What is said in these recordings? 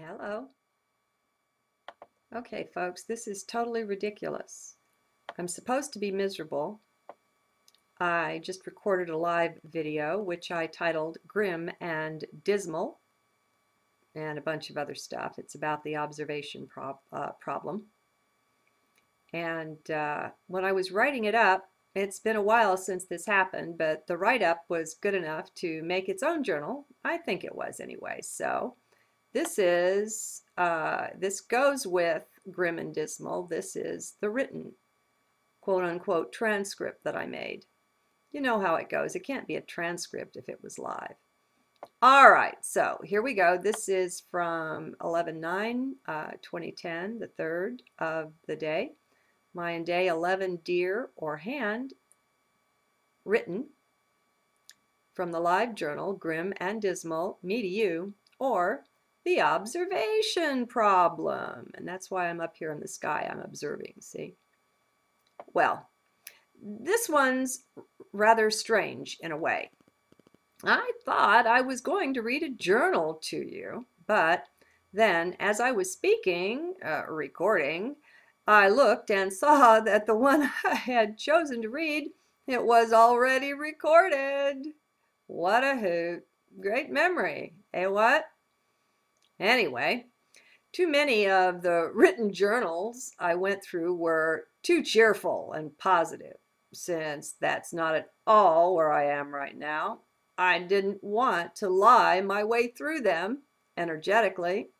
Hello. Okay, folks, this is totally ridiculous. I'm supposed to be miserable. I just recorded a live video, which I titled Grim and Dismal, and a bunch of other stuff. It's about the observation problem. And when I was writing it up, it's been a while since this happened, but the write-up was good enough to make its own journal. I think it was anyway. So this goes with Grim and Dismal. This is the written, quote unquote, transcript that I made. You know how it goes. It can't be a transcript if it was live. All right, so here we go. This is from 11/9/2010, the 3rd of the day. Mayan day 11, dear or hand, written from the live journal, Grim and Dismal, me to you, or the observation problem. And that's why I'm up here in the sky. I'm observing, see? Well, this one's rather strange in a way. I thought I was going to read a journal to you, but then as I was speaking, recording, I looked and saw that the one I had chosen to read, it was already recorded. What a hoot. Great memory. Eh, what? Anyway, too many of the written journals I went through were too cheerful and positive. Since that's not at all where I am right now, I didn't want to lie my way through them energetically.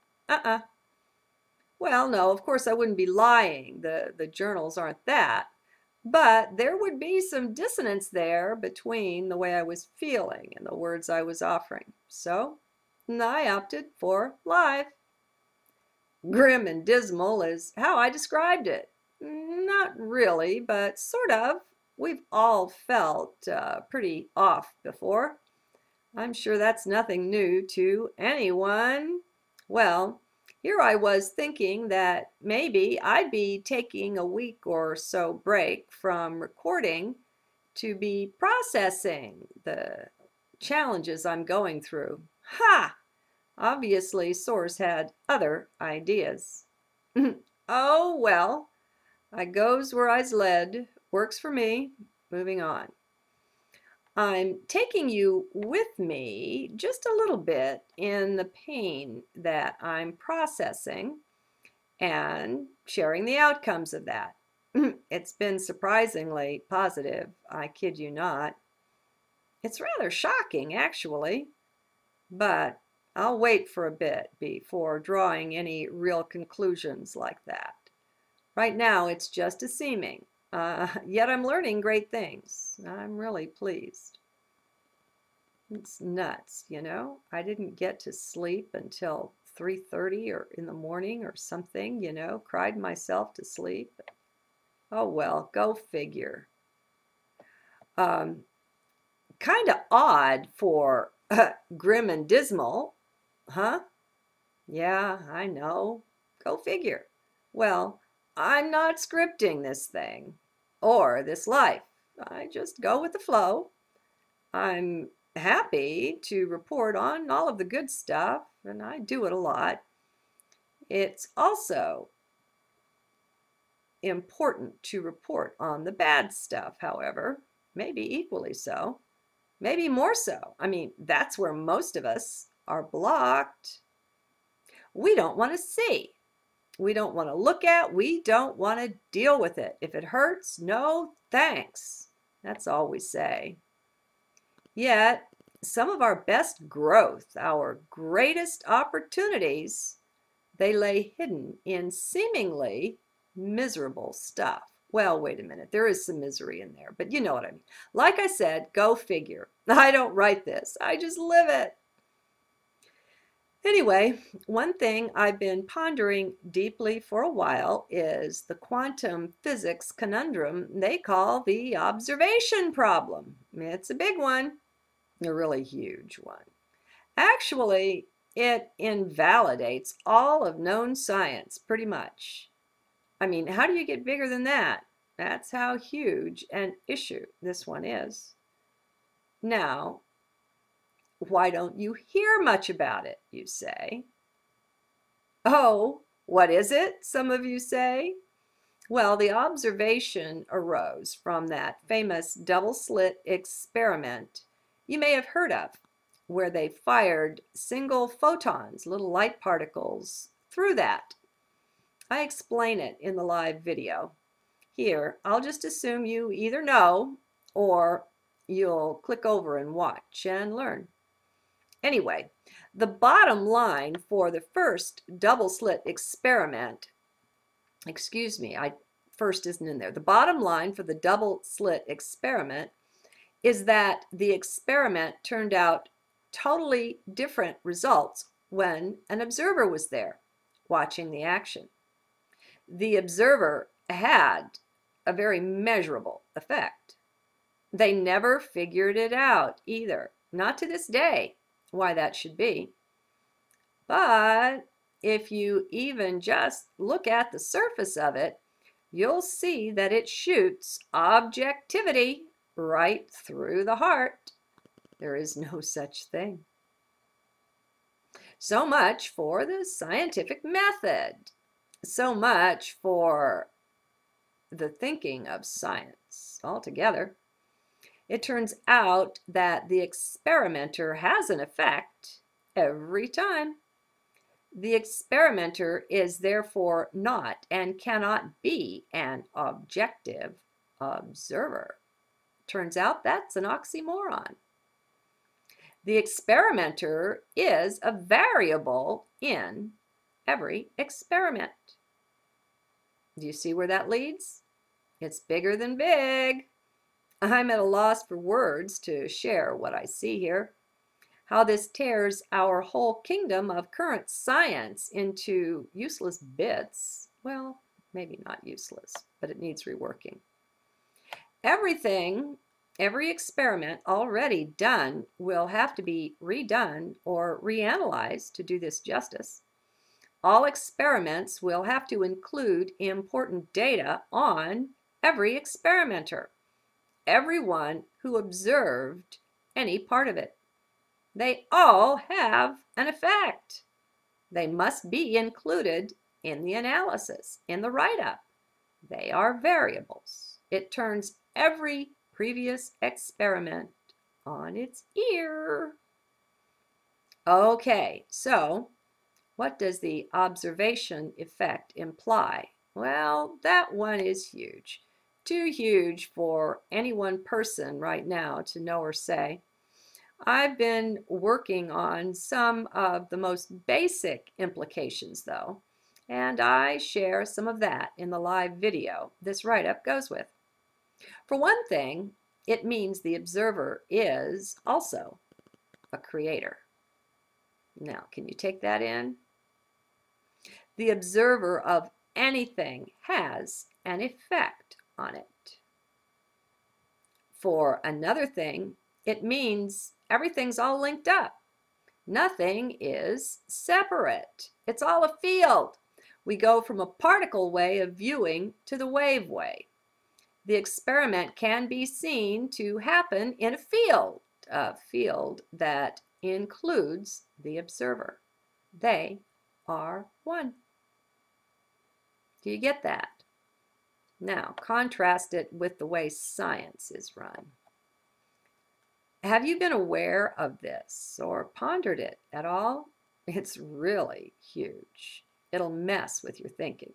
Well, no, of course I wouldn't be lying. The journals aren't that. But there would be some dissonance there between the way I was feeling and the words I was offering. So I opted for live. Grim and dismal is how I described it. Not really, but sort of. We've all felt pretty off before. I'm sure that's nothing new to anyone. Well, here I was thinking that maybe I'd be taking a week or so break from recording to be processing the challenges I'm going through. Ha! Obviously, Source had other ideas. Oh, well, I goes where I's led. Works for me. Moving on. I'm taking you with me just a little bit in the pain that I'm processing and sharing the outcomes of that. It's been surprisingly positive, I kid you not. It's rather shocking, actually, but I'll wait for a bit before drawing any real conclusions like that. Right now, it's just a seeming. Yet I'm learning great things. I'm really pleased. It's nuts, you know? I didn't get to sleep until 3:30 or in the morning or something, you know? Cried myself to sleep. Oh well, go figure. Kind of odd for Grim and Dismal, huh? Yeah, I know. Go figure. Well, I'm not scripting this thing or this life. I just go with the flow. I'm happy to report on all of the good stuff, and I do it a lot. It's also important to report on the bad stuff, however, maybe equally so, maybe more so. I mean, that's where most of us are blocked. We don't want to see. We don't want to look at, we don't want to deal with it. If it hurts, no thanks. That's all we say. Yet, some of our best growth, our greatest opportunities, they lay hidden in seemingly miserable stuff. Well, wait a minute, there is some misery in there, but you know what I mean. Like I said, go figure. I don't write this, I just live it. Anyway, one thing I've been pondering deeply for a while is the quantum physics conundrum they call the observation problem. It's a big one, a really huge one. Actually, it invalidates all of known science, pretty much. I mean, how do you get bigger than that? That's how huge an issue this one is. Now, why don't you hear much about it, you say? Oh, what is it? Some of you say. Well, the observation arose from that famous double-slit experiment you may have heard of, where they fired single photons, little light particles, through that. I explain it in the live video. Here, I'll just assume you either know or you'll click over and watch and learn. Anyway, the bottom line for the first double-slit experiment, first isn't in there. The bottom line for the double-slit experiment is that the experiment turned out totally different results when an observer was there watching the action. The observer had a very measurable effect. They never figured it out either, not to this day, why that should be. But if you even just look at the surface of it, you'll see that it shoots objectivity right through the heart. There is no such thing. So much for the scientific method. So much for the thinking of science altogether. It turns out that the experimenter has an effect every time. The experimenter is therefore not and cannot be an objective observer. Turns out that's an oxymoron. The experimenter is a variable in every experiment. Do you see where that leads? It's bigger than big. I'm at a loss for words to share what I see here. How this tears our whole kingdom of current science into useless bits. Well, maybe not useless, but it needs reworking. Everything, every experiment already done will have to be redone or reanalyzed to do this justice. All experiments will have to include important data on every experimenter, everyone who observed any part of it. They all have an effect. They must be included in the analysis, in the write-up. They are variables. It turns every previous experiment on its ear. Okay, so what does the observation effect imply? Well, that one is huge. Too huge for any one person right now to know or say. I've been working on some of the most basic implications, though, and I share some of that in the live video this write-up goes with. For one thing, it means the observer is also a creator. Now, can you take that in? The observer of anything has an effect on it. For another thing, it means everything's all linked up. Nothing is separate. It's all a field. We go from a particle way of viewing to the wave way. The experiment can be seen to happen in a field that includes the observer. They are one. Do you get that? Now, contrast it with the way science is run. Have you been aware of this or pondered it at all? It's really huge. It'll mess with your thinking.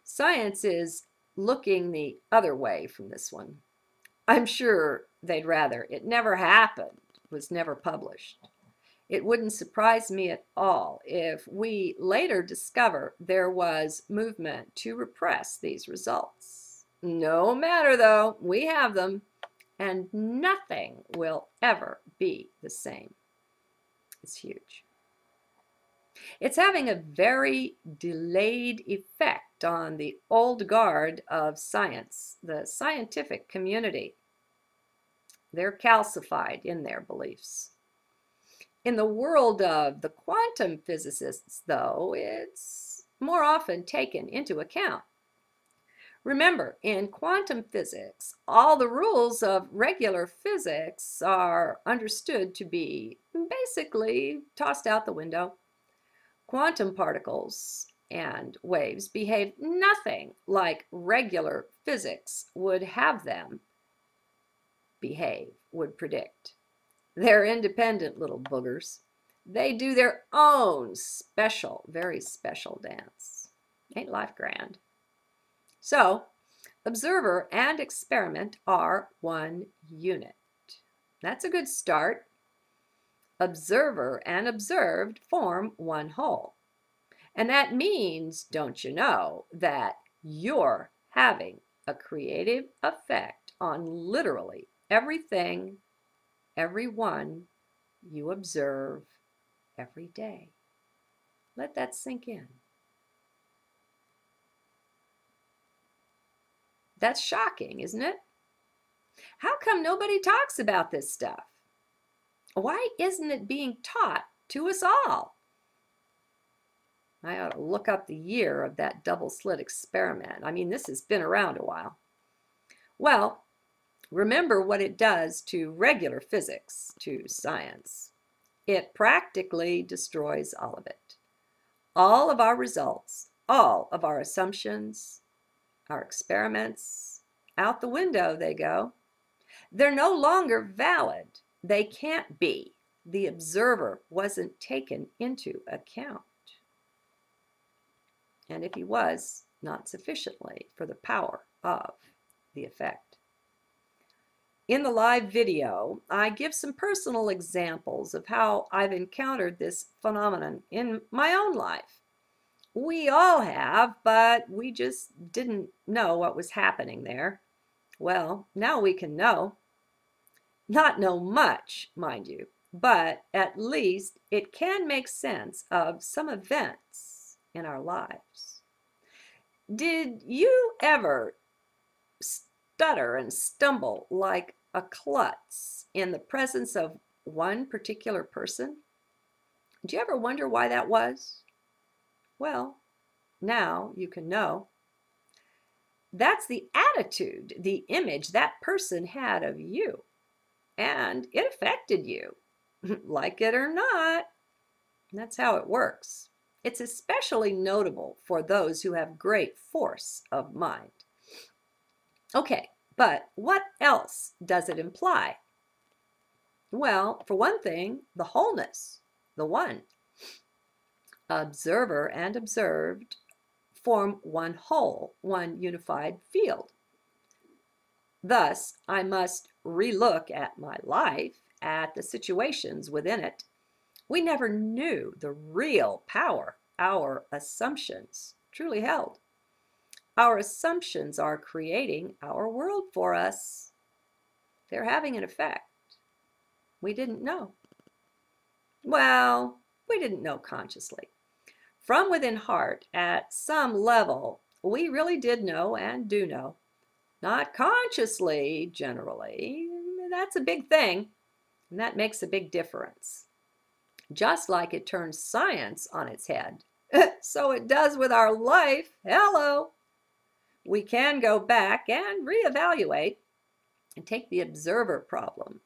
Science is looking the other way from this one. I'm sure they'd rather it never happened, was never published. It wouldn't surprise me at all if we later discover there was movement to repress these results. No matter though, we have them, and nothing will ever be the same. It's huge. It's having a very delayed effect on the old guard of science, the scientific community. They're calcified in their beliefs. In the world of the quantum physicists, though, it's more often taken into account. Remember, in quantum physics, all the rules of regular physics are understood to be basically tossed out the window. Quantum particles and waves behave nothing like regular physics would have them behave, would predict. They're independent little boogers. They do their own special, very special dance. Ain't life grand? So, observer and experiment are one unit. That's a good start. Observer and observed form one whole. And that means, don't you know, that you're having a creative effect on literally everything, everyone you observe every day. Let that sink in. That's shocking, isn't it? How come nobody talks about this stuff? Why isn't it being taught to us all? I ought to look up the year of that double-slit experiment. I mean, this has been around a while. Well, remember what it does to regular physics, to science. It practically destroys all of it. All of our results, all of our assumptions, our experiments, out the window they go. They're no longer valid. They can't be. The observer wasn't taken into account. And if he was, not sufficiently for the power of the effect. In the live video, I give some personal examples of how I've encountered this phenomenon in my own life. We all have, but we just didn't know what was happening there. Well, now we can know. Not know much, mind you, but at least it can make sense of some events in our lives. Did you ever stutter and stumble like a klutz in the presence of one particular person? Did you ever wonder why that was? Well, now you can know. That's the attitude, the image that person had of you. And it affected you, like it or not. That's how it works. It's especially notable for those who have great force of mind. Okay, but what else does it imply? Well, for one thing, the wholeness, the one. Observer and observed form one whole, one unified field. Thus, I must relook at my life, at the situations within it. We never knew the real power our assumptions truly held. Our assumptions are creating our world for us. They're having an effect. We didn't know. Well, we didn't know consciously. From within heart, at some level, we really did know and do know. Not consciously, generally. That's a big thing, and that makes a big difference. Just like it turns science on its head, so it does with our life. Hello! We can go back and reevaluate and take the observer problem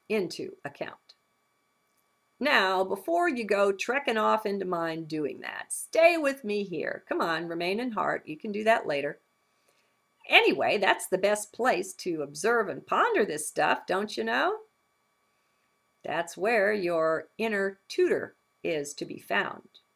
into account. Now, before you go trekking off into mind doing that, stay with me here. Come on, remain in heart. You can do that later. Anyway, that's the best place to observe and ponder this stuff, don't you know? That's where your inner tutor is to be found.